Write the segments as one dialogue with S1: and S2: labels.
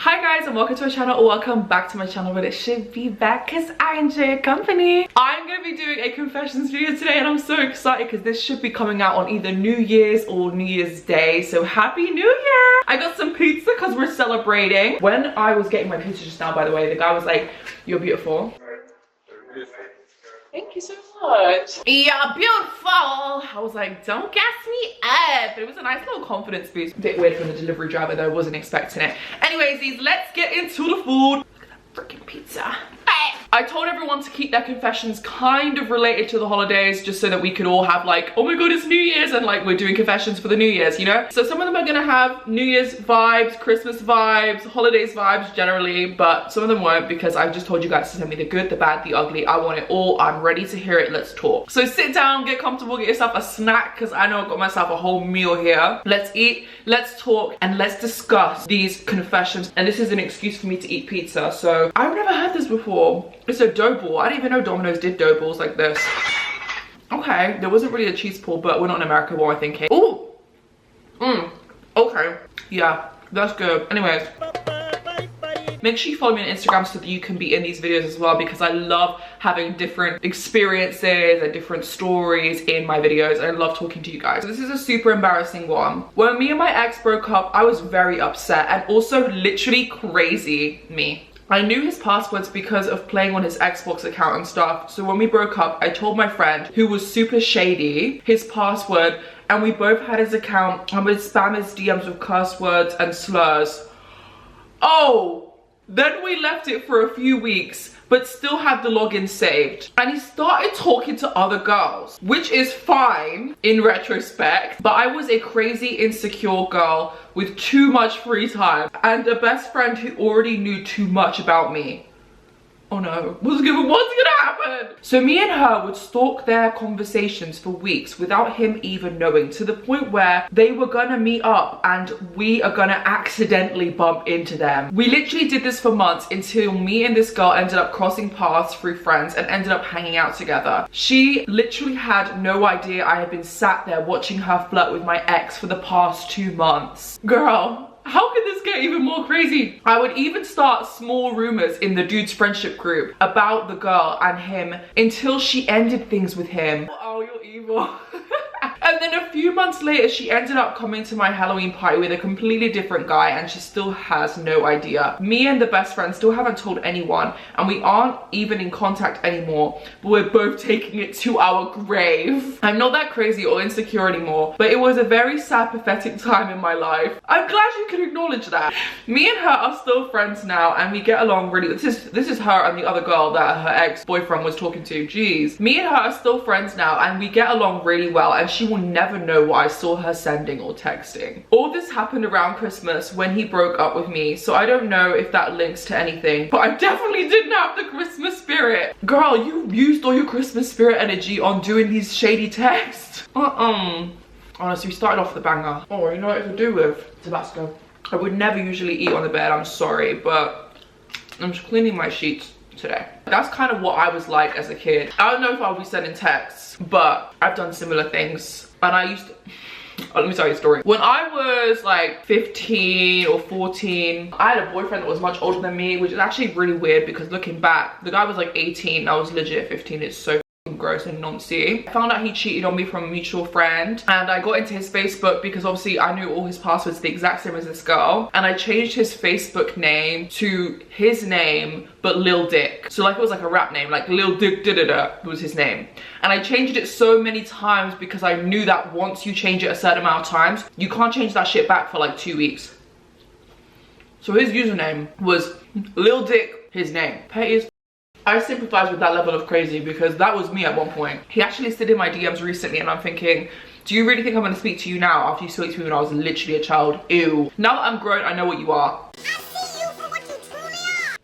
S1: Hi guys and welcome to my channel, or welcome back to my channel, but it should be back because I enjoy your company. I'm going to be doing a confessions video today and I'm so excited because this should be coming out on either New Year's or New Year's Day, so Happy New Year! I got some pizza because we're celebrating. When I was getting my pizza just now, by the way, the guy was like, "You're beautiful." Thank you so much. You're beautiful. I was like, don't gas me up. But it was a nice little confidence boost. A bit weird from the delivery driver though, I wasn't expecting it. Anyways, let's get into the food. Look at that freaking pizza. I told everyone to keep their confessions kind of related to the holidays, just so that we could all have like, oh my god, it's New Year's, and like we're doing confessions for the New Year's, you know? So some of them are gonna have New Year's vibes, Christmas vibes, holidays vibes generally, but some of them won't because I just told you guys to send me the good, the bad, the ugly. I want it all. I'm ready to hear it. Let's talk. So sit down, get comfortable, get yourself a snack because I know I've got myself a whole meal here. Let's eat, let's talk, and let's discuss these confessions. And this is an excuse for me to eat pizza. So I've never had this before. It's a dough ball. I didn't even know Domino's did dough balls like this. Okay, there wasn't really a cheese pull, but we're not in America, what am I thinking? Ooh! Okay. Yeah, that's good. Anyways. Make sure you follow me on Instagram so that you can be in these videos as well, because I love having different experiences and different stories in my videos. I love talking to you guys. So this is a super embarrassing one. When me and my ex broke up, I was very upset and also literally crazy me. I knew his passwords because of playing on his Xbox account and stuff. So when we broke up, I told my friend, who was super shady, his password, and we both had his account and would spam his DMs with curse words and slurs. Oh! Then we left it for a few weeks, but still had the login saved. And he started talking to other girls, which is fine in retrospect, but I was a crazy insecure girl with too much free time and a best friend who already knew too much about me. Oh no, what's gonna happen? So me and her would stalk their conversations for weeks without him even knowing, to the point where they were gonna meet up and we are gonna accidentally bump into them. We literally did this for months until me and this girl ended up crossing paths through friends and ended up hanging out together. She literally had no idea I had been sat there watching her flirt with my ex for the past 2 months. Girl. How could this get even more crazy? I would even start small rumors in the dude's friendship group about the girl and him until she ended things with him. Oh, you're evil. And then a few months later, she ended up coming to my Halloween party with a completely different guy and she still has no idea. Me and the best friend still haven't told anyone and we aren't even in contact anymore, but we're both taking it to our grave. I'm not that crazy or insecure anymore, but it was a very sad, pathetic time in my life. I'm glad you can acknowledge that. Me and her are still friends now and we get along really. This is her and the other girl that her ex-boyfriend was talking to. Jeez. Me and her are still friends now and we get along really well, and she will never know what I saw her sending or texting. All this happened around Christmas when he broke up with me, so I don't know if that links to anything, but I definitely didn't have the Christmas spirit. Girl, you used all your Christmas spirit energy on doing these shady texts. Honestly, we started off with a banger. Oh, you know what it could do with Tabasco. I would never usually eat on the bed, I'm sorry, but I'm just cleaning my sheets today. That's kind of what I was like as a kid. I don't know if I'll be sending texts, but I've done similar things. And I used to, oh, let me tell you a story. When I was like 15 or 14, I had a boyfriend that was much older than me, which is actually really weird because looking back, the guy was like 18, I was legit 15. It's so gross and noncy. I found out he cheated on me from a mutual friend and I got into his Facebook because obviously I knew all his passwords the exact same as this girl, and I changed his Facebook name to his name but Lil Dick. So like it was like a rap name, like Lil Dick da was his name. And I changed it so many times because I knew that once you change it a certain amount of times, you can't change that shit back for like 2 weeks. So his username was Lil Dick, his name. Petty as I sympathize with that level of crazy because that was me at one point. He actually slid in my DMs recently and I'm thinking, do you really think I'm going to speak to you now after you spoke to me when I was literally a child? Ew. Now that I'm grown, I know what you are. I see you for what you truly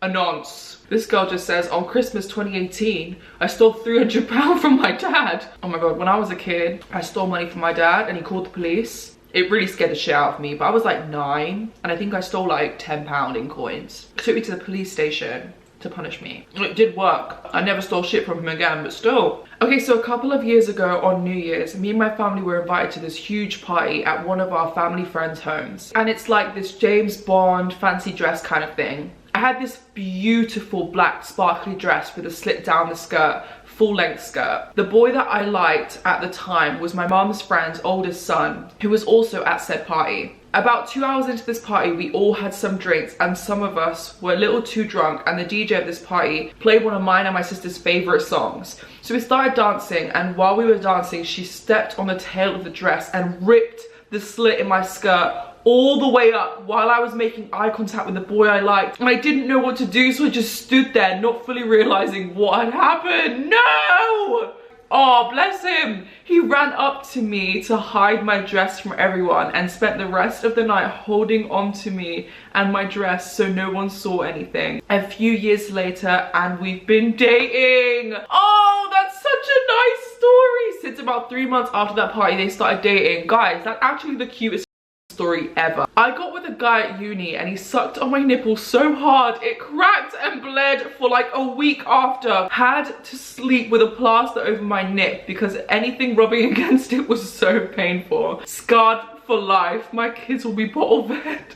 S1: are. A nonce. This girl just says, on Christmas 2018, I stole £300 from my dad. Oh my god, when I was a kid, I stole money from my dad and he called the police. It really scared the shit out of me, but I was like 9 and I think I stole like £10 in coins. He took me to the police station. to punish me. It did work. I never stole shit from him again, but still. Okay, so a couple of years ago on New Year's, me and my family were invited to this huge party at one of our family friends' homes. And it's like this James Bond fancy dress kind of thing. I had this beautiful black sparkly dress with a slit down the skirt, full length skirt. The boy that I liked at the time was my mom's friend's oldest son, who was also at said party. About 2 hours into this party, we all had some drinks and some of us were a little too drunk, and the DJ of this party played one of mine and my sister's favorite songs. So we started dancing, and while we were dancing, she stepped on the tail of the dress and ripped the slit in my skirt all the way up while I was making eye contact with the boy I liked. And I didn't know what to do, so I just stood there not fully realizing what had happened. No! Oh, bless him. He ran up to me to hide my dress from everyone and spent the rest of the night holding on to me and my dress so no one saw anything. A few years later, and we've been dating. Oh, that's such a nice story. Since about 3 months after that party, they started dating. Guys, that's actually the cutest story ever. I got with a guy at uni and he sucked on my nipple so hard it cracked and bled for like a week after. Had to sleep with a plaster over my nip because anything rubbing against it was so painful. Scarred for life. My kids will be bottle fed.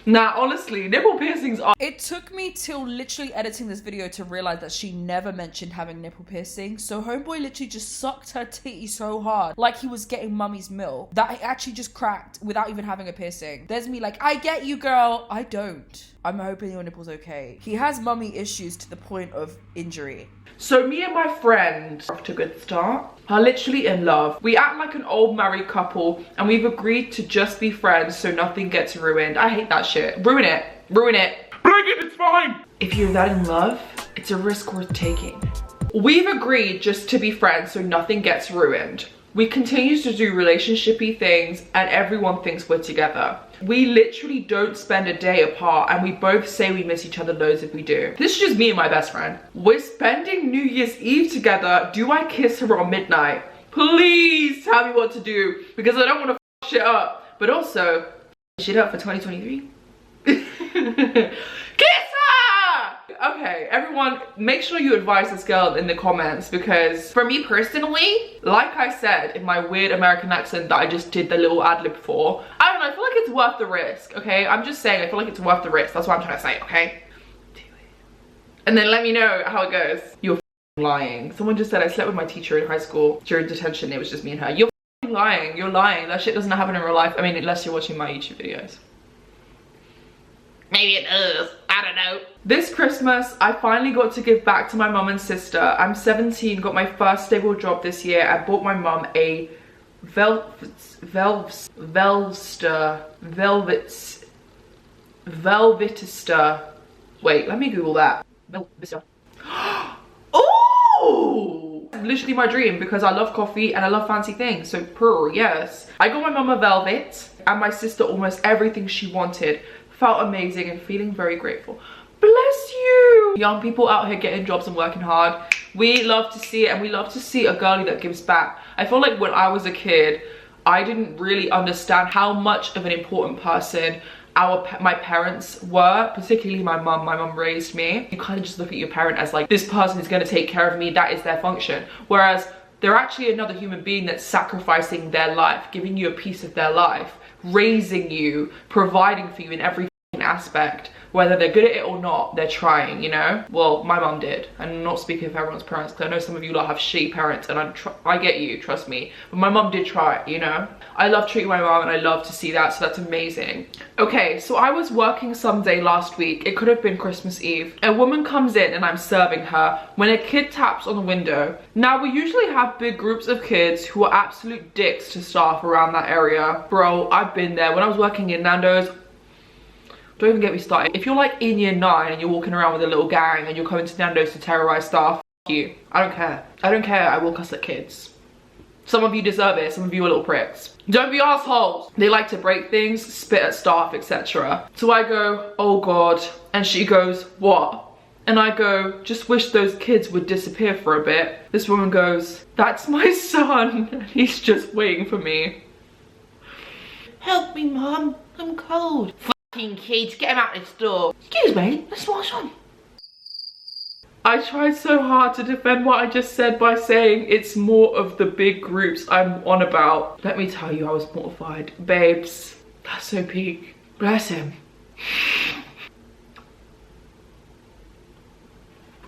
S1: Nah, honestly, nipple piercings are... It took me till literally editing this video to realize that she never mentioned having nipple piercing. So homeboy literally just sucked her titty so hard, like he was getting mummy's milk, that it actually just cracked without even having a piercing. There's me like, I get you, girl. I don't. I'm hoping your nipple's okay. He has mummy issues to the point of injury. So me and my friend, off to a good start, are literally in love. We act like an old married couple and we've agreed to just be friends so nothing gets ruined. I hate that shit. Ruin it. Ruin it. Bring it, it's fine. If you're that in love, it's a risk worth taking. We've agreed just to be friends so nothing gets ruined. We continue to do relationshipy things and everyone thinks we're together. We literally don't spend a day apart and we both say we miss each other loads if we do. This is just me and my best friend. We're spending New Year's Eve together. Do I kiss her on midnight? Please tell me what to do because I don't want to f shit up. But also, shit up for 2023. Kiss her! Okay, everyone, make sure you advise this girl in the comments because for me personally, like I said in my weird American accent that I just did the little ad-lib for, I don't know, I feel like it's worth the risk, okay? I'm just saying I feel like it's worth the risk. That's what I'm trying to say, okay? Do it. And then let me know how it goes. You're lying. Someone just said I slept with my teacher in high school during detention. It was just me and her. You're lying. You're lying. That shit doesn't happen in real life. I mean, unless you're watching my YouTube videos. Maybe it does. I don't know. This Christmas, I finally got to give back to my mum and sister. I'm 17, got my first stable job this year. I bought my mum a velvetista. Wait, let me Google that. Velvetista. Oh! Literally my dream because I love coffee and I love fancy things. So purr, yes. I got my mum a velvet and my sister almost everything she wanted. Felt amazing and feeling very grateful. Bless you! Young people out here getting jobs and working hard. We love to see it and we love to see a girlie that gives back. I feel like when I was a kid, I didn't really understand how much of an important person my parents were, particularly my mum. My mum raised me. You kind of just look at your parent as like, this person is going to take care of me, that is their function. Whereas they're actually another human being that's sacrificing their life, giving you a piece of their life, raising you, providing for you in every aspect. Whether they're good at it or not, they're trying, you know? Well, my mum did. I'm not speaking for everyone's parents because I know some of you lot have shitty parents and I get you, trust me. But my mum did try, you know? I love treating my mum and I love to see that, so that's amazing. Okay, so I was working Sunday last week. It could have been Christmas Eve. A woman comes in and I'm serving her when a kid taps on the window. Now, we usually have big groups of kids who are absolute dicks to staff around that area. Bro, I've been there. When I was working in Nando's, don't even get me started. If you're like in year 9 and you're walking around with a little gang and you're coming to Nando's to terrorize staff, f you. I don't care. I don't care. I will cuss at kids. Some of you deserve it. Some of you are little pricks. Don't be assholes. They like to break things, spit at staff, etc. So I go, oh God. And she goes, what? And I go, just wish those kids would disappear for a bit. This woman goes, that's my son. And he's just waiting for me. Help me, Mum. I'm cold. Kids, get him out this door. Excuse me, that's my son. I tried so hard to defend what I just said by saying it's more of the big groups I'm on about. Let me tell you, I was mortified. Babes, that's so peak. Bless him.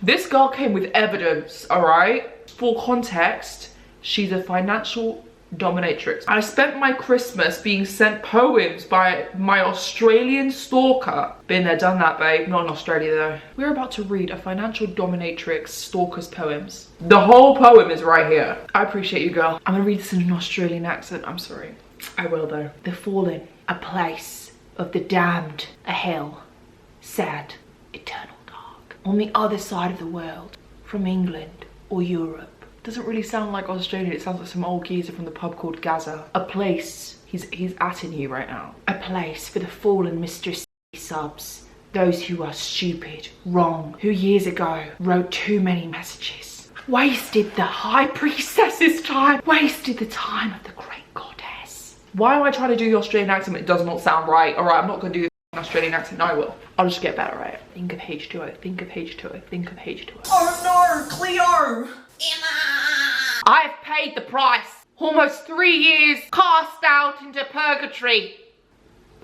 S1: This girl came with evidence, all right? For context, she's a financial dominatrix. I spent my Christmas being sent poems by my Australian stalker. Been there, done that, babe. Not in Australia, though. We're about to read a financial dominatrix stalker's poems. The whole poem is right here. I appreciate you, girl. I'm gonna read this in an Australian accent. I'm sorry. I will, though. The fallen, a place of the damned, a hell, sad, eternal dark. On the other side of the world, from England or Europe. Doesn't really sound like Australia, it sounds like some old geezer from the pub called Gaza. A place, he's atting you right now. A place for the fallen Mr. subs. Those who are stupid, wrong, who years ago wrote too many messages. Wasted the high priestess's time. Wasted the time of the great goddess. Why am I trying to do the Australian accent? It does not sound right. All right, I'm not gonna do the Australian accent, no, I will. I'll just get better at it. Think of H2O, think of H2O, think of H2O.
S2: Oh no, Cleo! Emma!
S1: I've paid the price. Almost 3 years cast out into purgatory.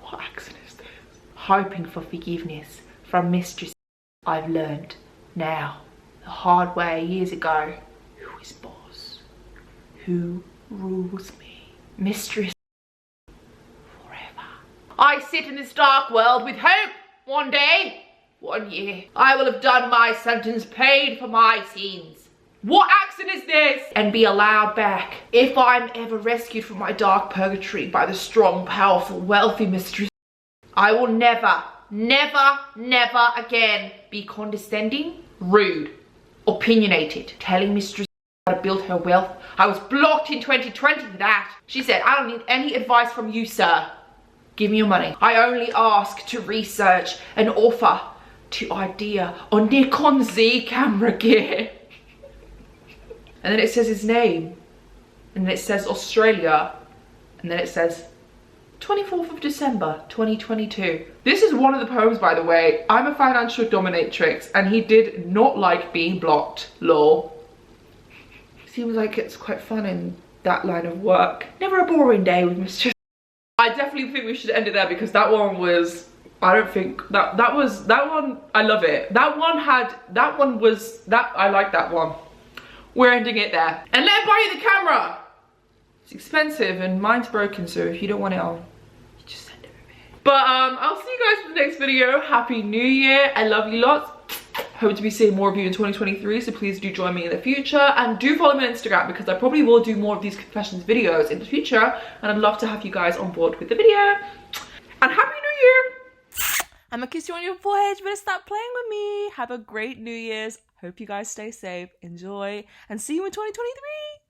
S1: What accent is this? Hoping for forgiveness from Mistress. I've learned now the hard way years ago. Who is boss? Who rules me? Mistress forever. I sit in this dark world with hope. One day, 1 year, I will have done my sentence, paid for my sins. What accent is this? And be allowed back. If I'm ever rescued from my dark purgatory by the strong, powerful, wealthy mistress, I will never, never, never again be condescending, rude, opinionated, telling mistress how to build her wealth. I was blocked in 2020 for that. She said, I don't need any advice from you, sir. Give me your money. I only ask to research and offer to idea on Nikon Z camera gear. And then it says his name, and then it says Australia, and then it says 24th of December 2022. This is one of the poems, by the way. I'm a financial dominatrix, and he did not like being blocked, lol. Seems like it's quite fun in that line of work. Never a boring day with Mr. I definitely think we should end it there, because that one was, I don't think, that one, I love it. I like that one. We're ending it there. And let me buy you the camera. It's expensive and mine's broken, so if you don't want it, I'll just send it over here. But I'll see you guys for the next video. Happy New Year. I love you lots. Hope to be seeing more of you in 2023, so please do join me in the future. And do follow me on Instagram, because I probably will do more of these confessions videos in the future. And I'd love to have you guys on board with the video. And Happy New Year. I'm gonna kiss you on your forehead. You better stop playing with me. Have a great New Year's. Hope you guys stay safe, enjoy, and see you in 2023.